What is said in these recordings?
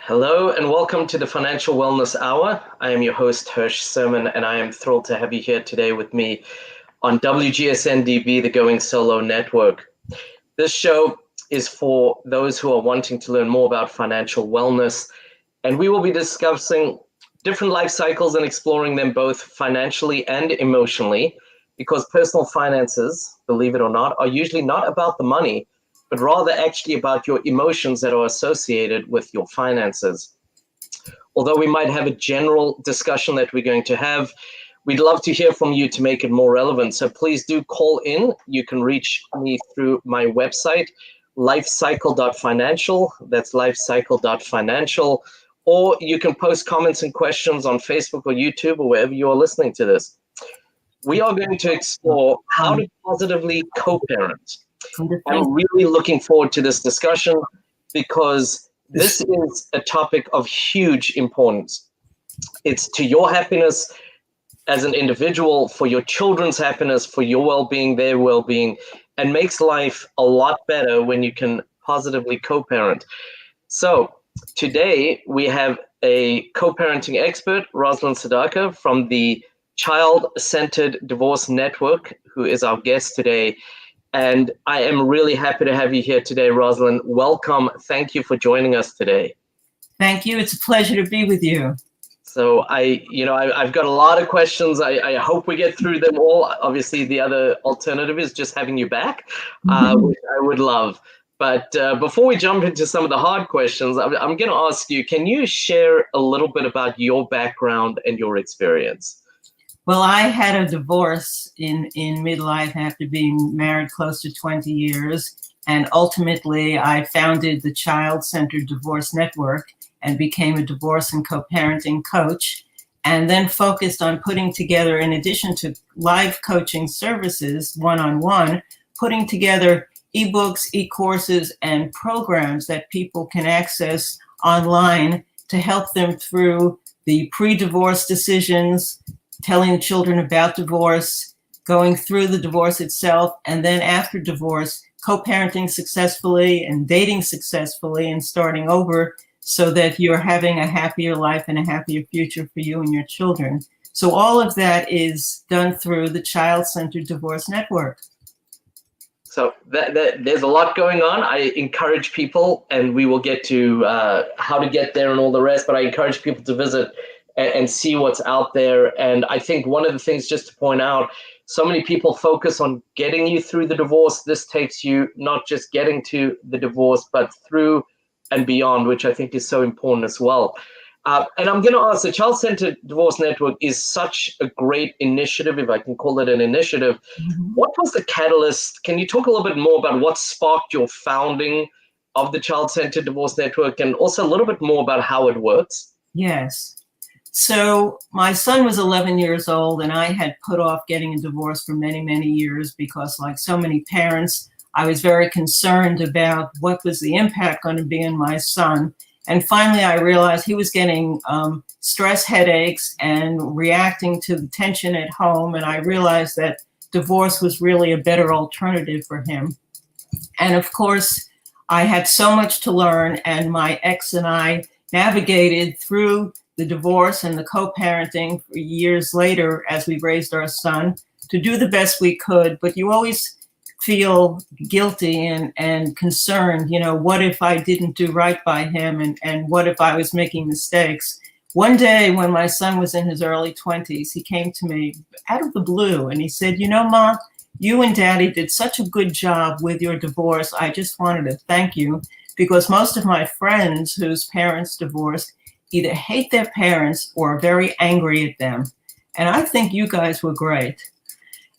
Hello and welcome to the Financial Wellness Hour. I am your host, Hirsch, Serman, and I am thrilled to have you here today with me on WGSN-DB, the Going Solo Network. This show is for those who are wanting to learn more about financial wellness, and we will be discussing different life cycles and exploring them both financially and emotionally, because personal finances, believe it or not, are usually not about the money, but rather actually about your emotions that are associated with your finances. Although we might have a general discussion that we're going to have, we'd love to hear from you to make it more relevant. So please do call in. You can reach me through my website, lifecycle.financial. That's lifecycle.financial. Or you can post comments and questions on Facebook or YouTube or wherever you are listening to this. We are going to explore how to positively co-parent. I'm really looking forward to this discussion because this is a topic of huge importance. It's to your happiness as an individual, for your children's happiness, for your well-being, their well-being, and makes life a lot better when you can positively co-parent. So today we have a co-parenting expert, Rosalind Sedacca from the Child-Centered Divorce Network, who is our guest today. And I am really happy to have you here today, Rosalind. Welcome. Thank you for joining us today. Thank you. It's a pleasure to be with you. So I've got a lot of questions. I hope we get through them all. Obviously, the other alternative is just having you back, which I would love. But before we jump into some of the hard questions, I'm going to ask you, can you share a little bit about your background and your experience? Well, I had a divorce in midlife after being married close to 20 years. And ultimately, I founded the Child-Centered Divorce Network and became a divorce and co-parenting coach, and then focused on putting together, in addition to live coaching services, one-on-one, putting together ebooks, e-courses, and programs that people can access online to help them through the pre-divorce decisions, telling the children about divorce, going through the divorce itself, and then after divorce, co-parenting successfully and dating successfully and starting over so that you're having a happier life and a happier future for you and your children. So all of that is done through the Child-Centered Divorce Network. So there's a lot going on. I encourage people, and we will get to how to get there and all the rest, but I encourage people to visit and see what's out there. And I think one of the things, just to point out, so many people focus on getting you through the divorce. This takes you not just getting to the divorce, but through and beyond, which I think is so important as well. And I'm going to ask, the Child-Centered Divorce Network is such a great initiative, if I can call it an initiative. Mm-hmm. What was the catalyst? Can you talk a little bit more about what sparked your founding of the Child-Centered Divorce Network, and also a little bit more about how it works? Yes. So my son was 11 years old, and I had put off getting a divorce for many, many years because, like so many parents, I was very concerned about what was the impact going to be on my son. And finally, I realized he was getting stress headaches and reacting to the tension at home. And I realized that divorce was really a better alternative for him. And of course, I had so much to learn, and my ex and I navigated through the divorce and the co-parenting for years later as we raised our son to do the best we could. But you always feel guilty and concerned, what if I didn't do right by him, and what if I was making mistakes? One day when my son was in his early 20s, he came to me out of the blue and he said, Ma, you and Daddy did such a good job with your divorce. I just wanted to thank you, because most of my friends whose parents divorced either hate their parents or are very angry at them. And I think you guys were great.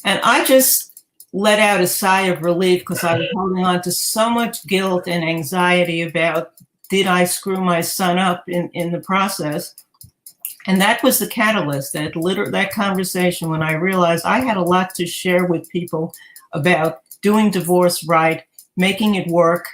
And I just let out a sigh of relief, because I was holding on to so much guilt and anxiety about, did I screw my son up in the process? And that was the catalyst, that conversation, when I realized I had a lot to share with people about doing divorce right, making it work,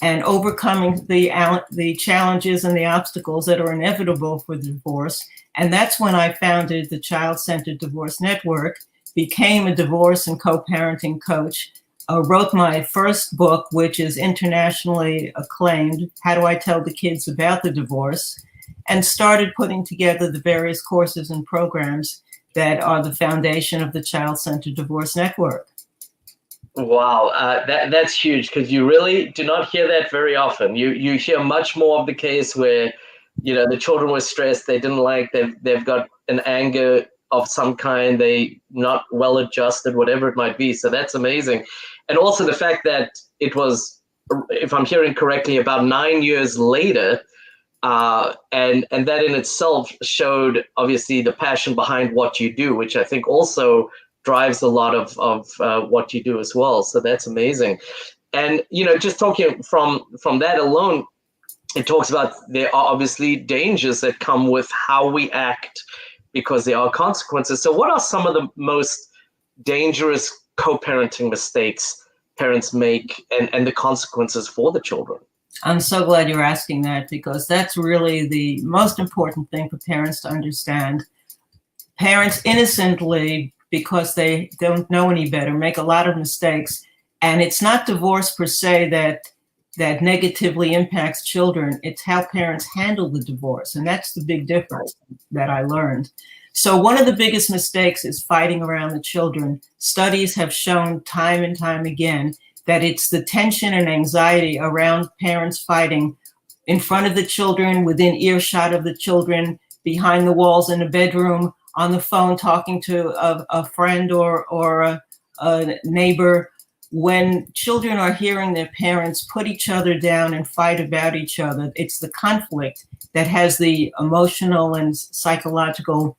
and overcoming the challenges and the obstacles that are inevitable for divorce. And that's when I founded the Child-Centered Divorce Network, became a divorce and co-parenting coach. wrote my first book, which is internationally acclaimed, How Do I Tell the Kids About the Divorce, and started putting together the various courses and programs that are the foundation of the Child-Centered Divorce Network. Wow, that's huge, because you really do not hear that very often. You hear much more of the case where, the children were stressed, they didn't like, they've got an anger of some kind, they not well adjusted, whatever it might be. So that's amazing. And also the fact that it was, if I'm hearing correctly, about 9 years later, and that in itself showed obviously the passion behind what you do, which I think also drives a lot of what you do as well. So that's amazing. And just talking from that alone, it talks about there are obviously dangers that come with how we act, because there are consequences. So what are some of the most dangerous co-parenting mistakes parents make, and the consequences for the children? I'm so glad you're asking that, because that's really the most important thing for parents to understand. Parents innocently, because they don't know any better, make a lot of mistakes. And it's not divorce per se that negatively impacts children. It's how parents handle the divorce. And that's the big difference that I learned. So one of the biggest mistakes is fighting around the children. Studies have shown time and time again that it's the tension and anxiety around parents fighting in front of the children, within earshot of the children, behind the walls in a bedroom, on the phone talking to a friend or a neighbor. When children are hearing their parents put each other down and fight about each other, it's the conflict that has the emotional and psychological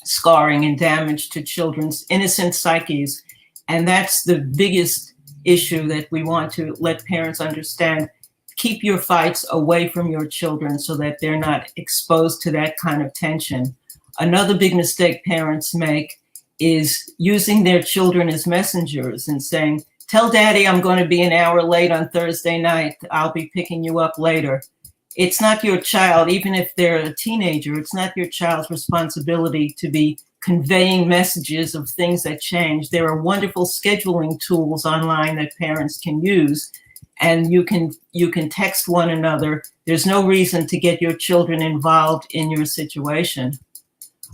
scarring and damage to children's innocent psyches. And that's the biggest issue that we want to let parents understand. Keep your fights away from your children so that they're not exposed to that kind of tension. Another big mistake parents make is using their children as messengers and saying, tell daddy I'm going to be an hour late on Thursday night. I'll be picking you up later. It's not your child, even if they're a teenager, it's not your child's responsibility to be conveying messages of things that change. There are wonderful scheduling tools online that parents can use, and you can text one another. There's no reason to get your children involved in your situation.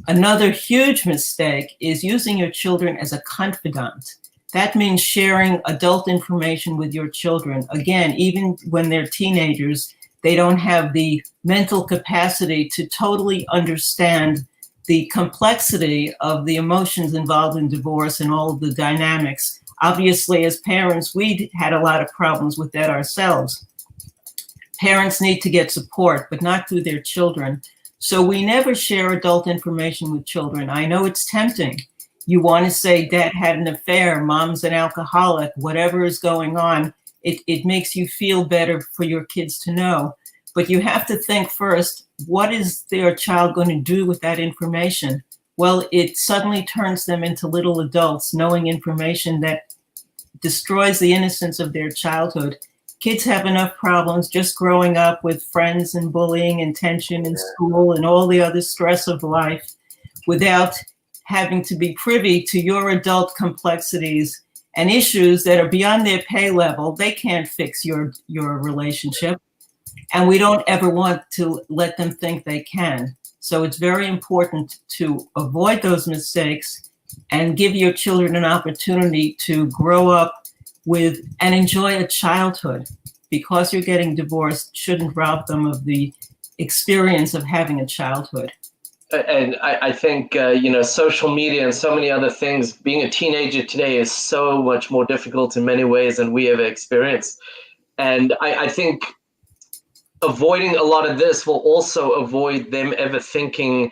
Another huge mistake is using your children as a confidant. That means sharing adult information with your children. Again, even when they're teenagers, they don't have the mental capacity to totally understand the complexity of the emotions involved in divorce and all of the dynamics. Obviously, as parents, we had a lot of problems with that ourselves. Parents need to get support, but not through their children. So we never share adult information with children. I know it's tempting. You want to say dad had an affair, mom's an alcoholic, whatever is going on. It makes you feel better for your kids to know. But you have to think first, what is their child going to do with that information? Well, it suddenly turns them into little adults, knowing information that destroys the innocence of their childhood. Kids have enough problems just growing up with friends and bullying and tension in school and all the other stress of life without having to be privy to your adult complexities and issues that are beyond their pay level. They can't fix your relationship. And we don't ever want to let them think they can. So it's very important to avoid those mistakes and give your children an opportunity to grow up with and enjoy a childhood. Because you're getting divorced shouldn't rob them of the experience of having a childhood. And I think, social media and so many other things, being a teenager today is so much more difficult in many ways than we ever experienced. And I think avoiding a lot of this will also avoid them ever thinking,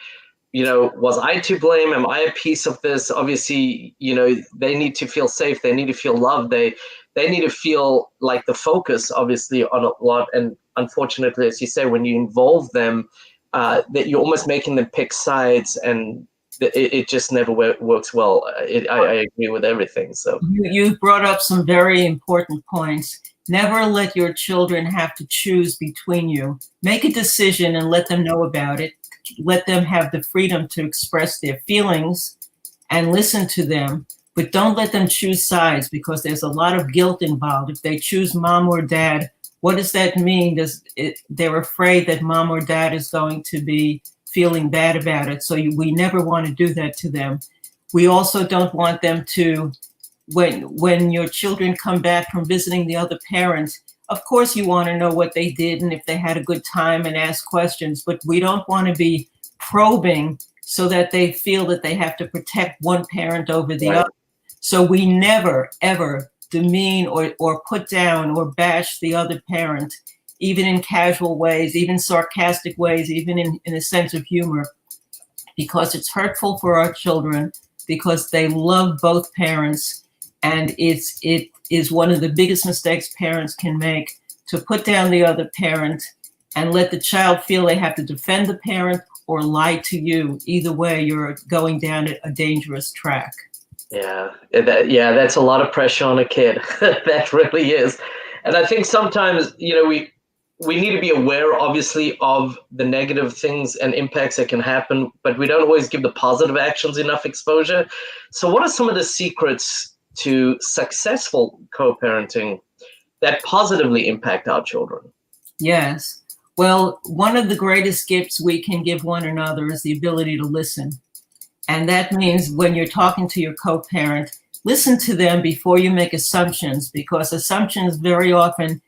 was I to blame? Am I a piece of this? Obviously, they need to feel safe. They need to feel loved. They need to feel like the focus, obviously, on a lot. And unfortunately, as you say, when you involve them, that you're almost making them pick sides, and it just never works well. I agree with everything. So you brought up some very important points. Never let your children have to choose between you. Make a decision and let them know about it. Let them have the freedom to express their feelings and listen to them. but don't let them choose sides, because there's a lot of guilt involved. If they choose mom or dad, what does that mean? They're afraid that mom or dad is going to be feeling bad about it. So we never want to do that to them. We also don't want them to, when your children come back from visiting the other parents, of course you want to know what they did and if they had a good time and ask questions, but we don't want to be probing so that they feel that they have to protect one parent over the other. So we never, ever demean or put down or bash the other parent, even in casual ways, even sarcastic ways, even in a sense of humor, because it's hurtful for our children, because they love both parents. And it is one of the biggest mistakes parents can make, to put down the other parent and let the child feel they have to defend the parent or lie to you. Either way, you're going down a dangerous track. Yeah, that's a lot of pressure on a kid. That really is. And I think sometimes, we need to be aware, obviously, of the negative things and impacts that can happen, but we don't always give the positive actions enough exposure. So what are some of the secrets to successful co-parenting that positively impact our children? Yes. Well, one of the greatest gifts we can give one another is the ability to listen. And that means when you're talking to your co-parent, listen to them before you make assumptions, because assumptions very often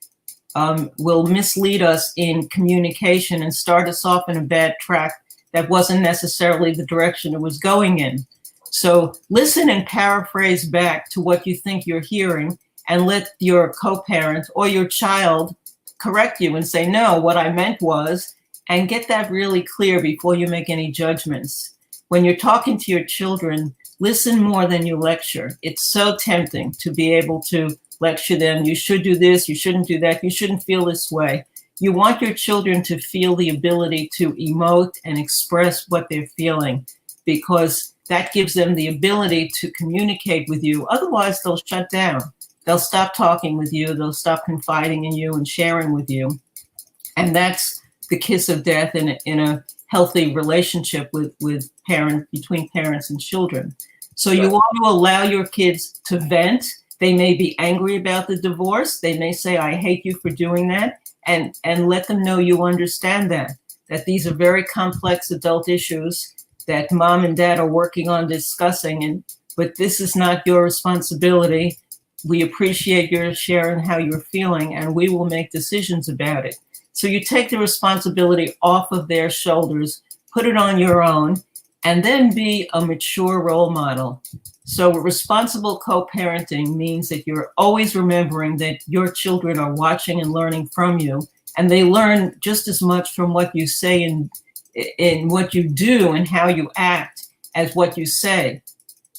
will mislead us in communication and start us off in a bad track that wasn't necessarily the direction it was going in. So listen and paraphrase back to what you think you're hearing, and let your co-parent or your child correct you and say, no, what I meant was, and get that really clear before you make any judgments. When you're talking to your children, listen more than you lecture. It's so tempting to be able to lecture them. You should do this, you shouldn't do that, you shouldn't feel this way. You want your children to feel the ability to emote and express what they're feeling, because that gives them the ability to communicate with you. Otherwise, they'll shut down. They'll stop talking with you. They'll stop confiding in you and sharing with you. And that's the kiss of death in a healthy relationship between parents and children. So you want to allow your kids to vent. They may be angry about the divorce. They may say, I hate you for doing that. And let them know you understand that these are very complex adult issues that mom and dad are working on discussing, but this is not your responsibility. We appreciate your sharing how you're feeling, and we will make decisions about it. So you take the responsibility off of their shoulders, put it on your own, and then be a mature role model. So responsible co-parenting means that you're always remembering that your children are watching and learning from you, and they learn just as much from what you say and in what you do and how you act as what you say.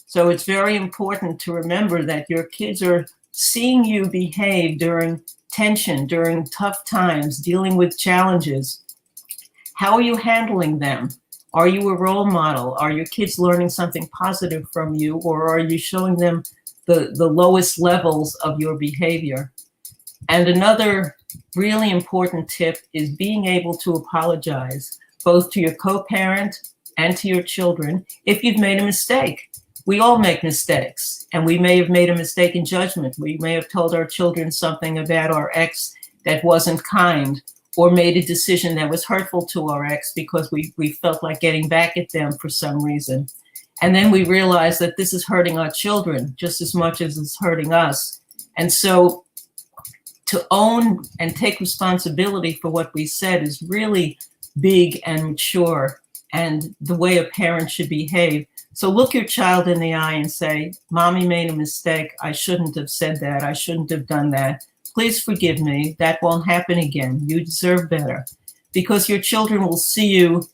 So it's very important to remember that your kids are seeing you behave during tension, during tough times, dealing with challenges. How are you handling them? Are you a role model? Are your kids learning something positive from you, or are you showing them the lowest levels of your behavior? And another really important tip is being able to apologize, both to your co-parent and to your children, if you've made a mistake. We all make mistakes, and we may have made a mistake in judgment. We may have told our children something about our ex that wasn't kind, or made a decision that was hurtful to our ex because we felt like getting back at them for some reason. And then we realize that this is hurting our children just as much as it's hurting us. And so to own and take responsibility for what we said is really big and mature, and the way a parent should behave. So look your child in the eye and say, Mommy made a mistake. I shouldn't have said that. I shouldn't have done that. Please forgive me. That won't happen again. You deserve better. Because your children will see you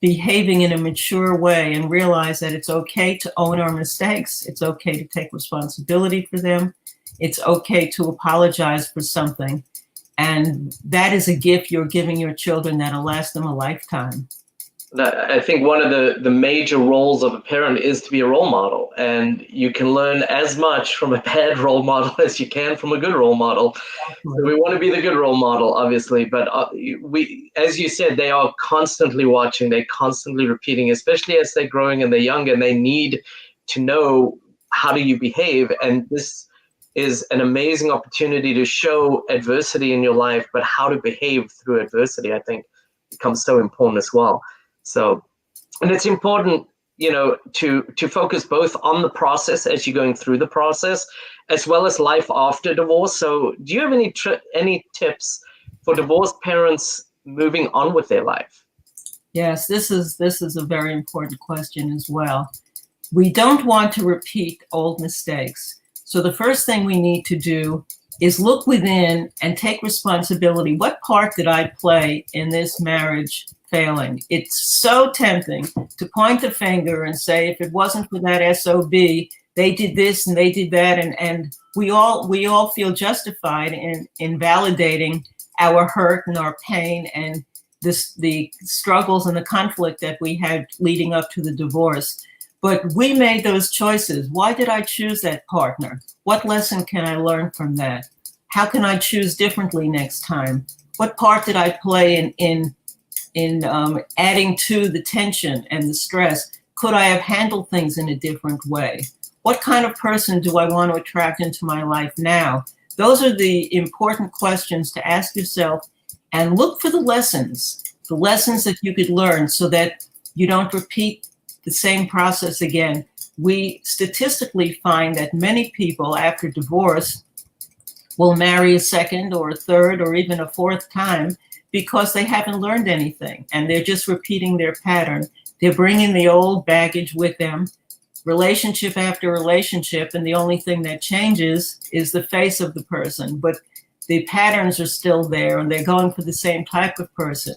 behaving in a mature way and realize that it's okay to own our mistakes. It's okay to take responsibility for them. It's okay to apologize for something. And that is a gift you're giving your children that'll last them a lifetime. I think one of the major roles of a parent is to be a role model, and you can learn as much from a bad role model as you can from a good role model. So we want to be the good role model, obviously, but as you said, they are constantly watching, they're constantly repeating, especially as they're growing and they're young, and they need to know how do you behave? And this is an amazing opportunity to show adversity in your life, but how to behave through adversity, I think, becomes so important as well. So, and it's important, to focus both on the process as you're going through the process, as well as life after divorce. So do you have any tips for divorced parents moving on with their life? Yes, this is a very important question as well. We don't want to repeat old mistakes. So the first thing we need to do is look within and take responsibility. What part did I play in this marriage failing? It's so tempting to point the finger and say, if it wasn't for that SOB, they did this and they did that. And we all feel justified in validating our hurt and our pain and the struggles and the conflict that we had leading up to the divorce. But we made those choices. Why did I choose that partner? What lesson can I learn from that? How can I choose differently next time? What part did I play in adding to the tension and the stress? Could I have handled things in a different way? What kind of person do I want to attract into my life now? Those are the important questions to ask yourself, and look for the lessons that you could learn so that you don't repeat the same process again. We statistically find that many people after divorce will marry a second or a third or even a fourth time because they haven't learned anything and they're just repeating their pattern. They're bringing the old baggage with them, relationship after relationship, and the only thing that changes is the face of the person, but the patterns are still there and they're going for the same type of person.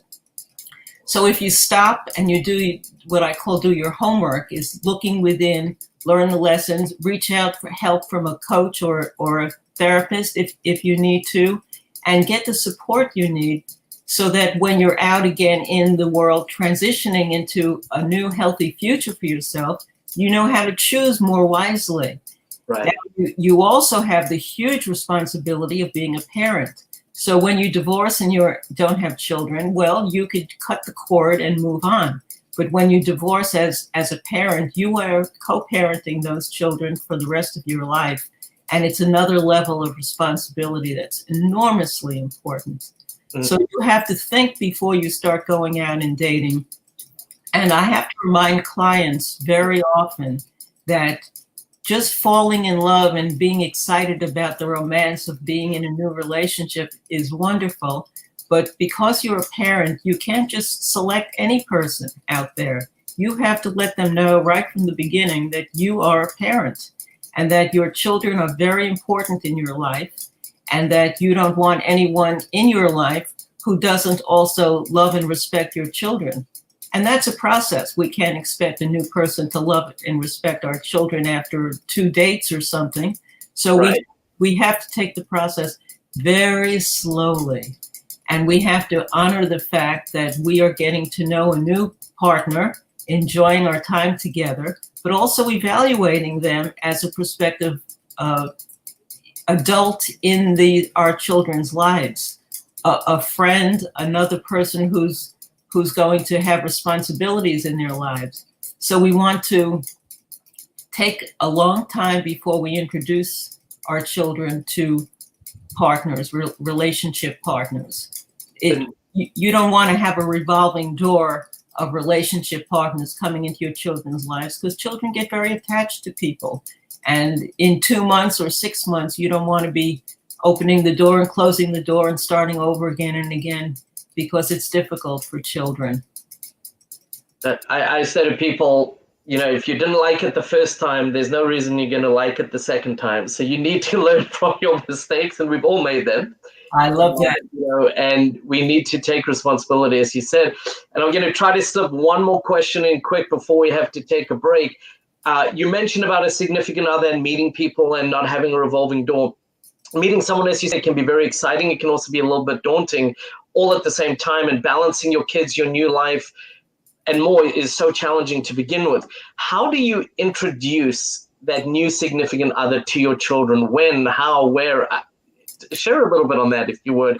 So if you stop and you do what I call do your homework, is looking within, learn the lessons, reach out for help from a coach or a therapist if you need to, and get the support you need so that when you're out again in the world, transitioning into a new healthy future for yourself, you know how to choose more wisely. Right. Now, you also have the huge responsibility of being a parent. So when you divorce and you don't have children, well, you could cut the cord and move on. But when you divorce as a parent, you are co-parenting those children for the rest of your life. And it's another level of responsibility that's enormously important. Mm-hmm. So you have to think before you start going out and dating. And I have to remind clients very often that just falling in love and being excited about the romance of being in a new relationship is wonderful. But because you're a parent, you can't just select any person out there. You have to let them know right from the beginning that you are a parent and that your children are very important in your life and that you don't want anyone in your life who doesn't also love and respect your children. And that's a process. We can't expect a new person to love and respect our children after 2 dates or something. So right. we have to take the process very slowly. And we have to honor the fact that we are getting to know a new partner, enjoying our time together, but also evaluating them as a prospective adult in our children's lives, a friend, another person who's going to have responsibilities in their lives. So we want to take a long time before we introduce our children to partners, relationship partners. You don't want to have a revolving door of relationship partners coming into your children's lives because children get very attached to people. And in 2 months or 6 months, you don't want to be opening the door and closing the door and starting over again and again, because it's difficult for children. I say to people, if you didn't like it the first time, there's no reason you're going to like it the second time. So you need to learn from your mistakes, and we've all made them. I love that. And we need to take responsibility, as you said. And I'm going to try to slip one more question in quick before we have to take a break. You mentioned about a significant other and meeting people and not having a revolving door. Meeting someone, as you said, can be very exciting. It can also be a little bit daunting all at the same time, and balancing your kids, your new life, and more is so challenging to begin with. How do you introduce that new significant other to your children? When, how, where? Share a little bit on that, if you would.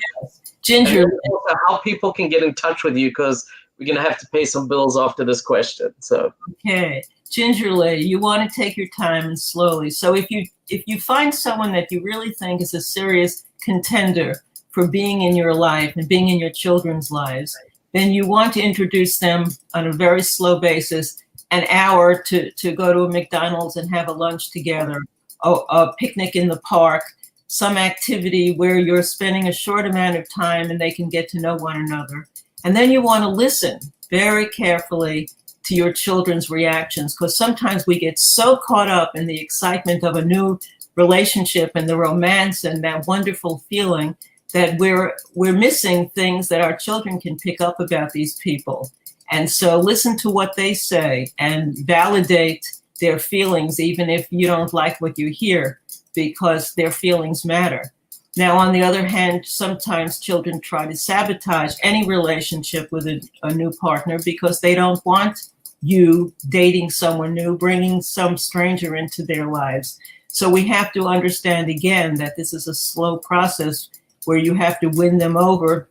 Ginger. And also how people can get in touch with you, because we're going to have to pay some bills after this question. So. Okay. gingerly. You want to take your time and slowly. So if you find someone that you really think is a serious contender for being in your life and being in your children's lives, then you want to introduce them on a very slow basis, an hour to go to a McDonald's and have a lunch together, a picnic in the park, some activity where you're spending a short amount of time and they can get to know one another. And then you want to listen very carefully to your children's reactions, because sometimes we get so caught up in the excitement of a new relationship and the romance and that wonderful feeling that we're missing things that our children can pick up about these people. And so listen to what they say and validate their feelings, even if you don't like what you hear, because their feelings matter. Now, on the other hand, sometimes children try to sabotage any relationship with a new partner because they don't want you dating someone new, bringing some stranger into their lives. So we have to understand again that this is a slow process where you have to win them over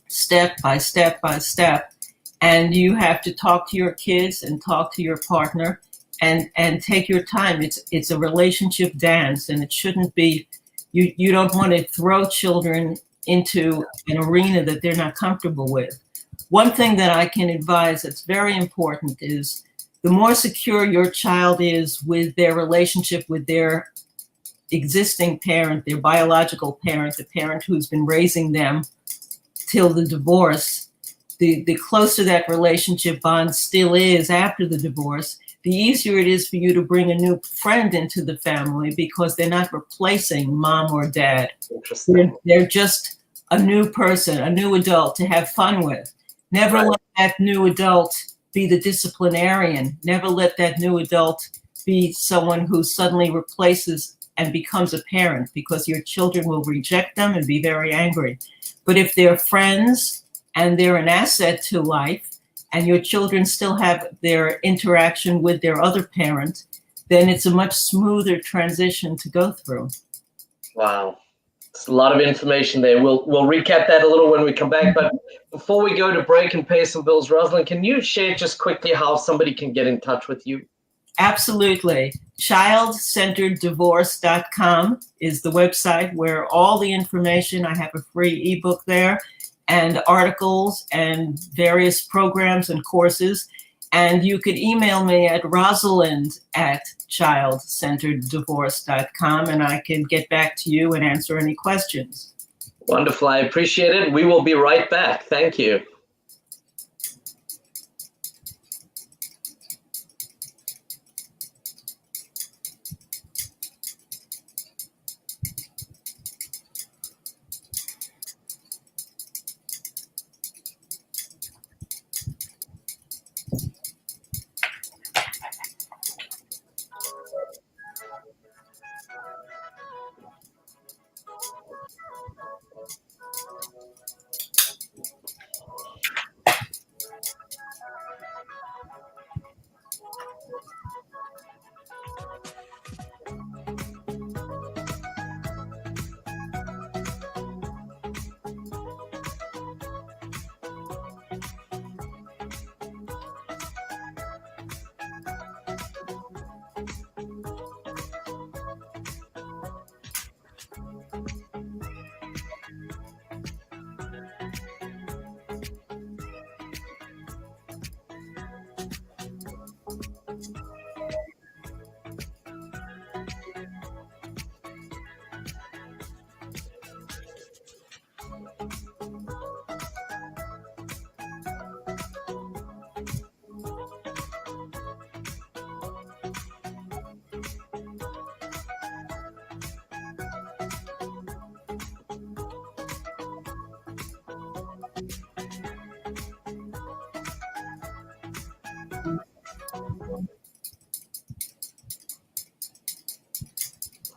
step by step by step. And you have to talk to your kids and talk to your partner and take your time. It's a relationship dance, and it shouldn't be, you don't want to throw children into an arena that they're not comfortable with. One thing that I can advise that's very important is the more secure your child is with their relationship with their existing parent, their biological parent, the parent who's been raising them till the divorce, the closer that relationship bond still is after the divorce, the easier it is for you to bring a new friend into the family because they're not replacing mom or dad. They're just a new person, a new adult to have fun with. Never let that new adult be the disciplinarian. Never let that new adult be someone who suddenly replaces and becomes a parent, because your children will reject them and be very angry. But if they're friends and they're an asset to life, and your children still have their interaction with their other parent, then it's a much smoother transition to go through. Wow. It's a lot of information there. We'll recap that a little when we come back. But before we go to break and pay some bills, Rosalind, can you share just quickly how somebody can get in touch with you? Absolutely. Childcentereddivorce.com is the website where all the information, I have a free ebook there, and articles and various programs and courses. And you could email me at rosalind@childcentereddivorce.com, and I can get back to you and answer any questions. Wonderful. I appreciate it. We will be right back. Thank you.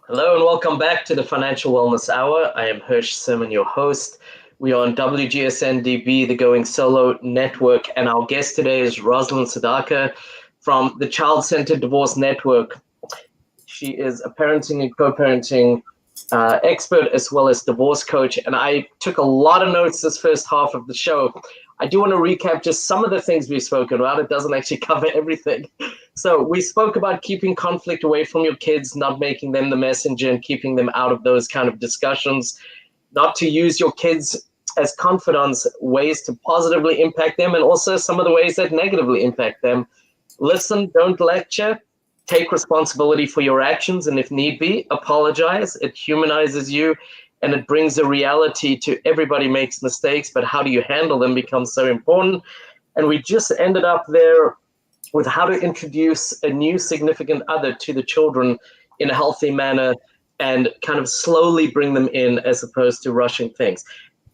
Hello and welcome back to the Financial Wellness Hour. I am Hirsch, Serman, your host. We are on WGSN-DB, the Going Solo Network, and our guest today is Rosalind Sedacca from the Child-Centered Divorce Network. She is a parenting and co-parenting expert as well as divorce coach. And I took a lot of notes this first half of the show. I do want to recap just some of the things we've spoken about. It doesn't actually cover everything. So we spoke about keeping conflict away from your kids, not making them the messenger and keeping them out of those kind of discussions, not to use your kids as confidants, ways to positively impact them, and also some of the ways that negatively impact them. Listen, don't lecture. Take responsibility for your actions, and if need be, apologize. It humanizes you, and it brings a reality to everybody makes mistakes, but how do you handle them becomes so important. And we just ended up there with how to introduce a new significant other to the children in a healthy manner and kind of slowly bring them in as opposed to rushing things.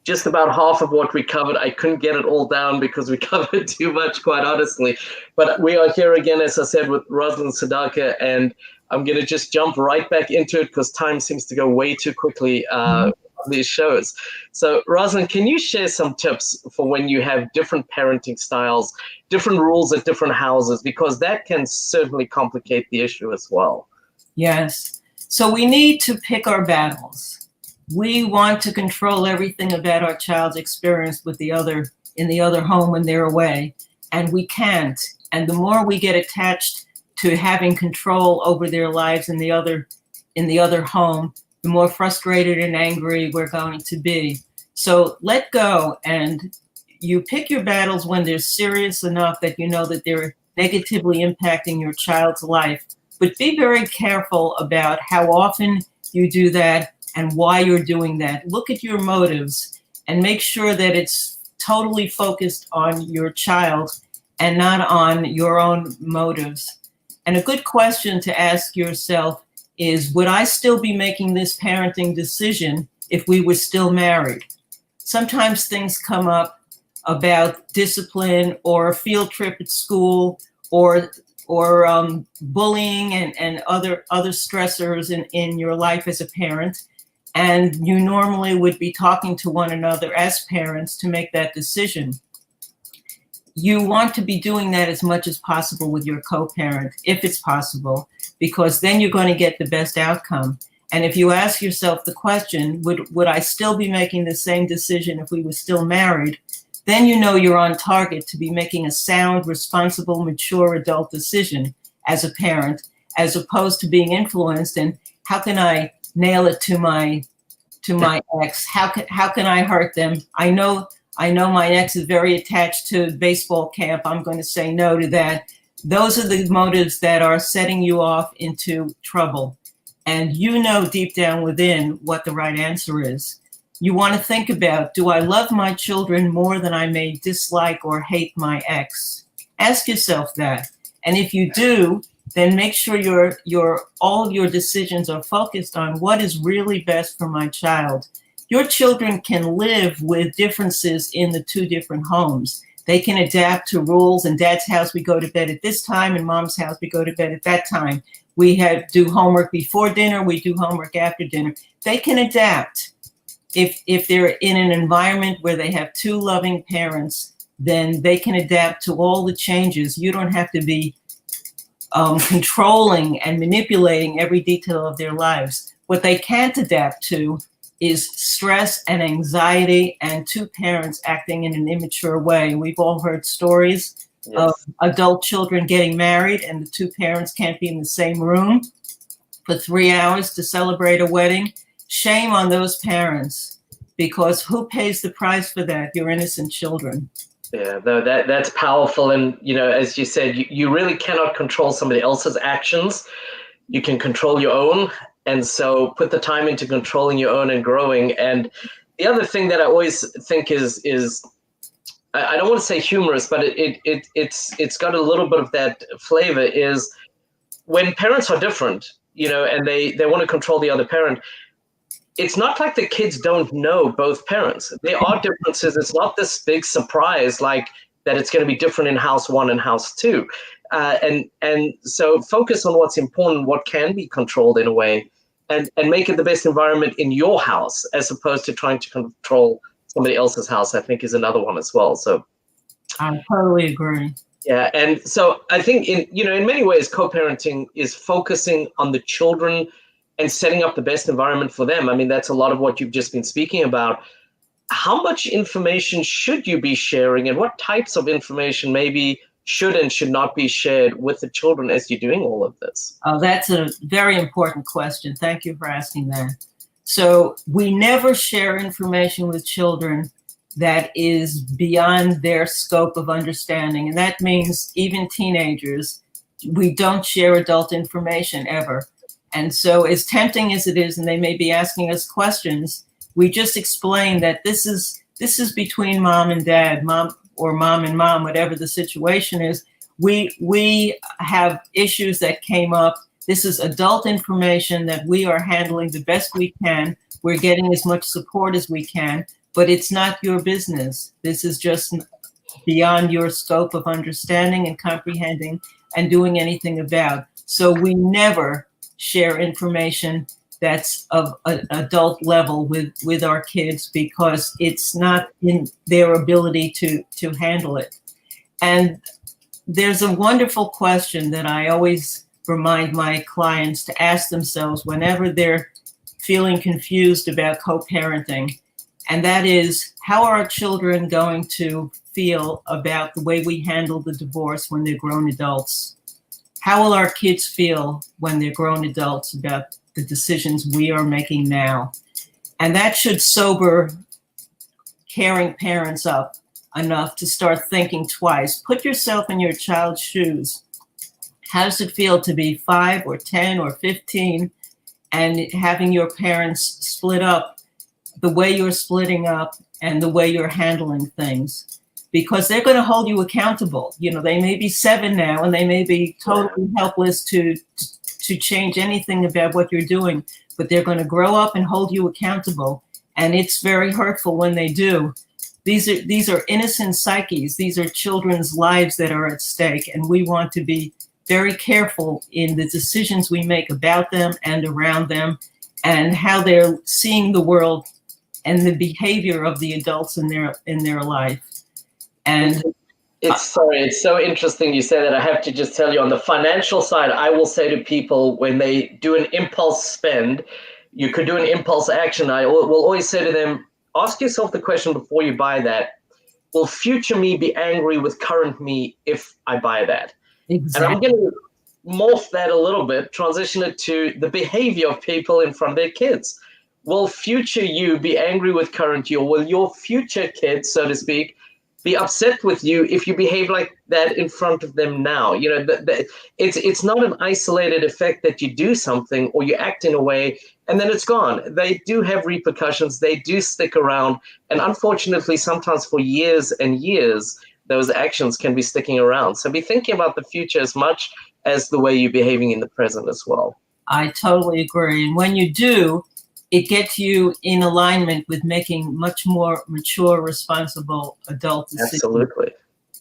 Just about half of what we covered. I couldn't get it all down because we covered too much, quite honestly. But we are here again, as I said, with Rosalind Sedacca, and I'm going to just jump right back into it because time seems to go way too quickly on these shows. So, Rosalind, can you share some tips for when you have different parenting styles, different rules at different houses, because that can certainly complicate the issue as well? Yes. So we need to pick our battles. We want to control everything about our child's experience with the other in the other home when they're away, and we can't. And the more we get attached to having control over their lives in the other home, the more frustrated and angry we're going to be. So let go, and you pick your battles when they're serious enough that you know that they're negatively impacting your child's life. But be very careful about how often you do that and why you're doing that. Look at your motives and make sure that it's totally focused on your child and not on your own motives. And a good question to ask yourself is, would I still be making this parenting decision if we were still married? Sometimes things come up about discipline or a field trip at school or bullying and other stressors in your life as a parent. And you normally would be talking to one another as parents to make that decision. You want to be doing that as much as possible with your co-parent, if it's possible, because then you're going to get the best outcome. And if you ask yourself the question, would I still be making the same decision if we were still married? Then you know you're on target to be making a sound, responsible, mature adult decision as a parent, as opposed to being influenced and how can I nail it to my ex? How can I hurt them? I know my ex is very attached to baseball camp. I'm going to say no to that. Those are the motives that are setting you off into trouble. And you know deep down within what the right answer is. You want to think about, do I love my children more than I may dislike or hate my ex? Ask yourself that. And if you do, then make sure all of your decisions are focused on what is really best for my child. Your children can live with differences in the two different homes. They can adapt to rules. In Dad's house, we go to bed at this time. In Mom's house, we go to bed at that time. We do homework before dinner. We do homework after dinner. They can adapt. If they're in an environment where they have two loving parents, then they can adapt to all the changes. You don't have to be controlling and manipulating every detail of their lives. What they can't adapt to is stress and anxiety and two parents acting in an immature way. We've all heard stories of adult children getting married and the two parents can't be in the same room for 3 hours to celebrate a wedding. Shame on those parents, because who pays the price for that? Your innocent children. Yeah, no, that's powerful. And, as you said, you really cannot control somebody else's actions. You can control your own. And so put the time into controlling your own and growing. And the other thing that I always think is I don't want to say humorous, but it's got a little bit of that flavor, is when parents are different, and they want to control the other parent. It's not like the kids don't know both parents. There are differences. It's not this big surprise like that it's going to be different in house one and house two. And so focus on what's important, what can be controlled in a way, and make it the best environment in your house as opposed to trying to control somebody else's house, I think is another one as well. So I totally agree. Yeah. And so I think in many ways, co-parenting is focusing on the children and setting up the best environment for them. I mean, that's a lot of what you've just been speaking about. How much information should you be sharing, and what types of information maybe should and should not be shared with the children as you're doing all of this? Oh, that's a very important question. Thank you for asking that. So we never share information with children that is beyond their scope of understanding. And that means even teenagers, we don't share adult information ever. And so as tempting as it is, and they may be asking us questions, we just explain that this is between mom and dad, mom and mom, whatever the situation is. We have issues that came up. This is adult information that we are handling the best we can. We're getting as much support as we can, but it's not your business. This is just beyond your scope of understanding and comprehending and doing anything about. So we never share information that's of an adult level with our kids, because it's not in their ability to handle it. And there's a wonderful question that I always remind my clients to ask themselves whenever they're feeling confused about co-parenting. And that is, how are our children going to feel about the way we handle the divorce when they're grown adults? How will our kids feel when they're grown adults about the decisions we are making now? And that should sober caring parents up enough to start thinking twice. Put yourself in your child's shoes. How does it feel to be 5 or 10 or 15 and having your parents split up the way you're splitting up and the way you're handling things? Because they're going to hold you accountable. You know, they may be 7 now and they may be totally helpless to change anything about what you're doing, but they're going to grow up and hold you accountable. And it's very hurtful when they do. These are innocent psyches. These are children's lives that are at stake. And we want to be very careful in the decisions we make about them and around them, and how they're seeing the world and the behavior of the adults in their life. And it's so interesting you say that. I have to just tell you, on the financial side, I will say to people when they do an impulse spend, you could do an impulse action. I will always say to them, ask yourself the question before you buy that: will future me be angry with current me if I buy that? Exactly. And I'm going to morph that a little bit, transition it to the behavior of people in front of their kids. Will future you be angry with current you, or will your future kids, so to speak, be upset with you if you behave like that in front of them now? You know, it's not an isolated effect that you do something or you act in a way and then it's gone. They do have repercussions. They do stick around. And unfortunately, sometimes for years and years, those actions can be sticking around. So be thinking about the future as much as the way you're behaving in the present as well. I totally agree. And when you do, it gets you in alignment with making much more mature, responsible adult decisions.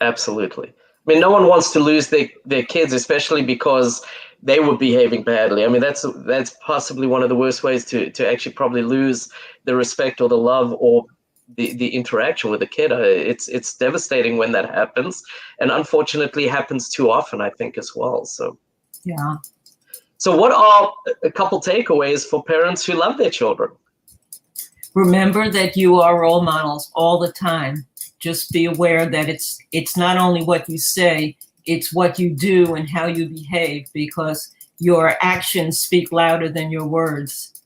Absolutely. I mean, no one wants to lose their kids, especially because they were behaving badly. I mean, that's possibly one of the worst ways to actually probably lose the respect or the love or the interaction with a kid. It's devastating when that happens, and unfortunately happens too often, I think, as well. So yeah. So what are a couple takeaways for parents who love their children? Remember that you are role models all the time. Just be aware that it's not only what you say, it's what you do and how you behave, because your actions speak louder than your words.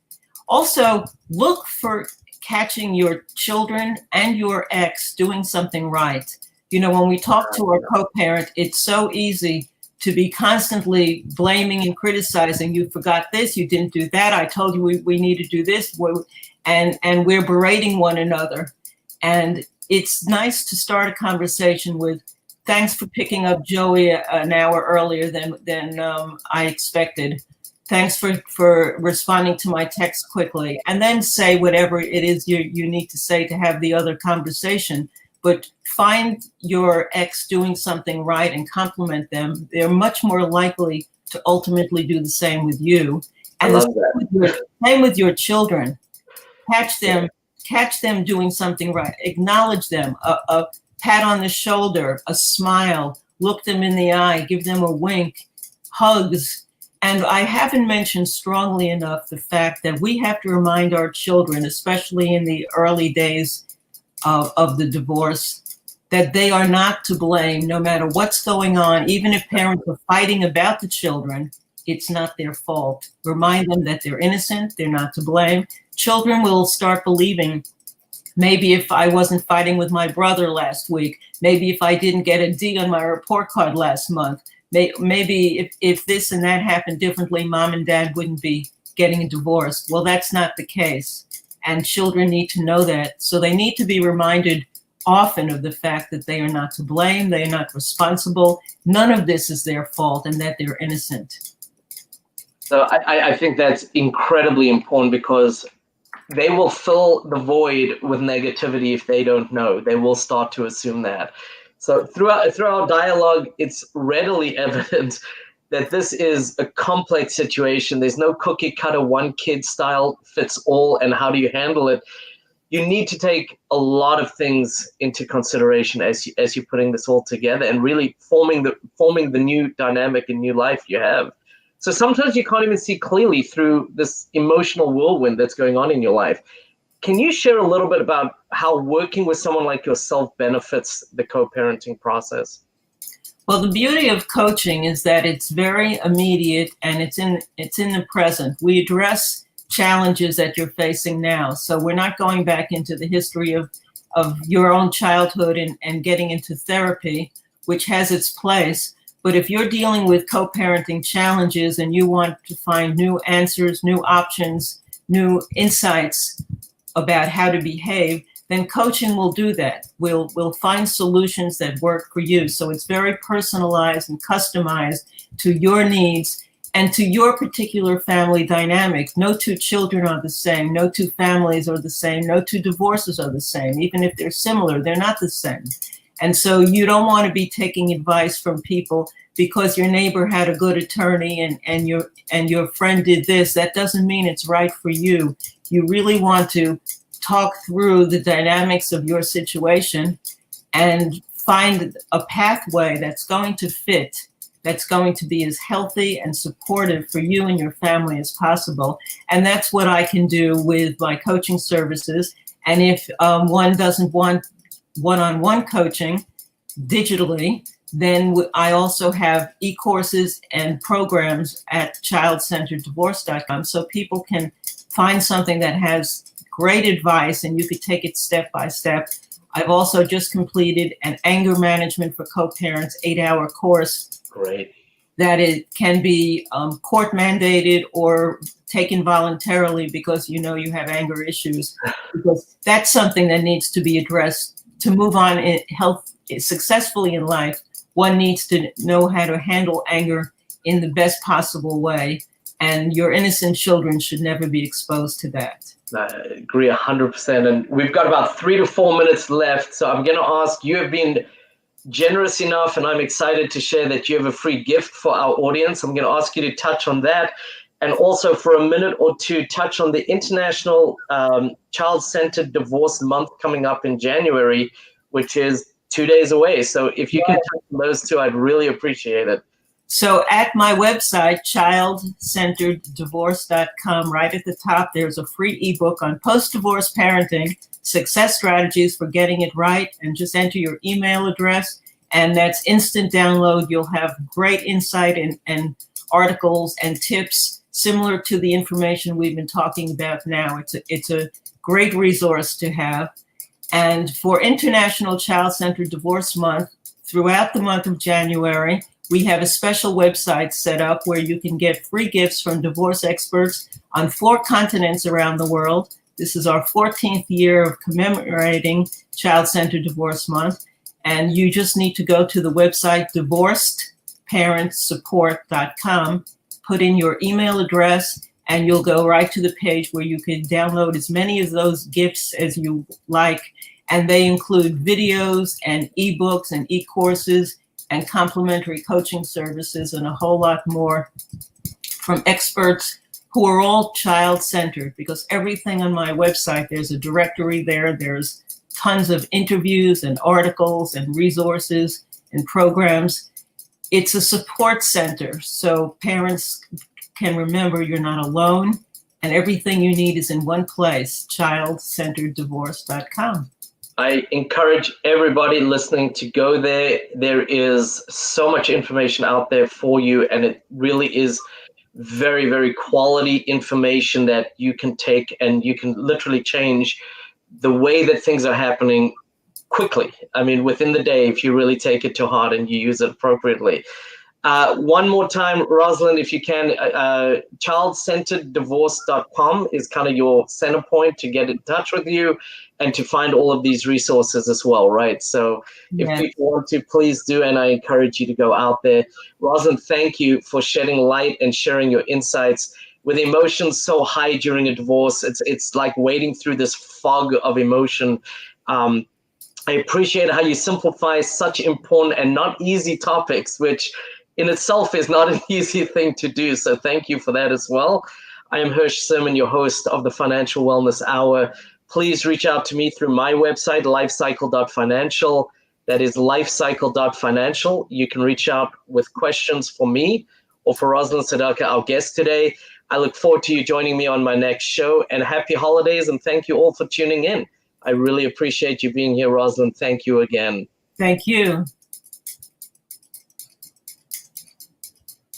Also, look for catching your children and your ex doing something right. You know, when we talk to our co-parent, it's so easy to be constantly blaming and criticizing. You forgot this, you didn't do that, I told you we need to do this, and we're berating one another. And it's nice to start a conversation with, thanks for picking up Joey an hour earlier than I expected. Thanks for responding to my text quickly. And then say whatever it is you need to say to have the other conversation. But find your ex doing something right and compliment them. They're much more likely to ultimately do the same with you. And the same with your children. Catch them doing something right. Acknowledge them. A pat on the shoulder, a smile, look them in the eye, give them a wink, hugs. And I haven't mentioned strongly enough the fact that we have to remind our children, especially in the early days of the divorce, that they are not to blame no matter what's going on. Even if parents are fighting about the children, it's not their fault. Remind them that they're innocent, they're not to blame. Children will start believing, maybe if I wasn't fighting with my brother last week, maybe if I didn't get a D on my report card last month, maybe if this and that happened differently, mom and dad wouldn't be getting a divorce. Well, that's not the case. And children need to know that. So they need to be reminded often of the fact that they are not to blame, they are not responsible, none of this is their fault, and that they're innocent. So I think that's incredibly important, because they will fill the void with negativity if they don't know. They will start to assume that. So through our dialogue, it's readily evident that this is a complex situation. There's no cookie cutter, one kid style fits all, and how do you handle it? You need to take a lot of things into consideration as you're putting this all together and really forming the new dynamic and new life you have. So sometimes you can't even see clearly through this emotional whirlwind that's going on in your life. Can you share a little bit about how working with someone like yourself benefits the co-parenting process? Well, the beauty of coaching is that it's very immediate and it's in the present. We address challenges that you're facing now. So we're not going back into the history of your own childhood and getting into therapy, which has its place. But if you're dealing with co-parenting challenges and you want to find new answers, new options, new insights about how to behave, then coaching will do that. We'll find solutions that work for you. So it's very personalized and customized to your needs and to your particular family dynamic. No two children are the same. No two families are the same. No two divorces are the same. Even if they're similar, they're not the same. And so you don't want to be taking advice from people because your neighbor had a good attorney and your friend did this. That doesn't mean it's right for you. You really want to talk through the dynamics of your situation and find a pathway that's going to fit, that's going to be as healthy and supportive for you and your family as possible. And that's what I can do with my coaching services. And if one doesn't want one-on-one coaching digitally, then I also have e-courses and programs at childcentereddivorce.com, so people can find something that has great advice and you could take it step by step. I've also just completed an anger management for co-parents 8-hour course. Great. That it can be court mandated or taken voluntarily because you know you have anger issues, because that's something that needs to be addressed. To move on in health successfully in life, one needs to know how to handle anger in the best possible way, and your innocent children should never be exposed to that. I agree 100%. And we've got about 3 to 4 minutes left. So I'm going to ask, you have been generous enough, and I'm excited to share that you have a free gift for our audience. I'm going to ask you to touch on that. And also for a minute or two, touch on the International Child-Centered Divorce Month coming up in January, which is 2 days away. So if you can touch on those two, I'd really appreciate it. So at my website, childcentereddivorce.com, right at the top, there's a free ebook on post-divorce parenting, success strategies for getting it right, and just enter your email address, and that's instant download. You'll have great insight and articles and tips similar to the information we've been talking about now. It's a great resource to have. And for International Child-Centered Divorce Month, throughout the month of January, we have a special website set up where you can get free gifts from divorce experts on 4 continents around the world. This is our 14th year of commemorating Child-Centered Divorce Month. And you just need to go to the website divorcedparentsupport.com, put in your email address, and you'll go right to the page where you can download as many of those gifts as you like. And they include videos and ebooks and e-courses and complimentary coaching services and a whole lot more from experts who are all child-centered, because everything on my website, there's a directory there. There's tons of interviews and articles and resources and programs It's a support center, so parents can remember you're not alone, and everything you need is in one place, childcentereddivorce.com. I encourage everybody listening to go there. There is so much information out there for you, and it really is very, very quality information that you can take, and you can literally change the way that things are happening quickly. I mean, within the day, if you really take it to heart and you use it appropriately. One more time, Rosalind, if you can, childcentereddivorce.com is kind of your center point to get in touch with you and to find all of these resources as well, right? So if people want to, please do, and I encourage you to go out there. Rosalind, thank you for shedding light and sharing your insights. With emotions so high during a divorce, it's like wading through this fog of emotion. I appreciate how you simplify such important and not easy topics, which in itself is not an easy thing to do. So thank you for that as well. I am Hirsch Serman, your host of the Financial Wellness Hour. Please reach out to me through my website, lifecycle.financial. That is lifecycle.financial. You can reach out with questions for me or for Rosalind Sedacca, our guest today. I look forward to you joining me on my next show, and happy holidays, and thank you all for tuning in. I really appreciate you being here, Rosalind. Thank you again. Thank you.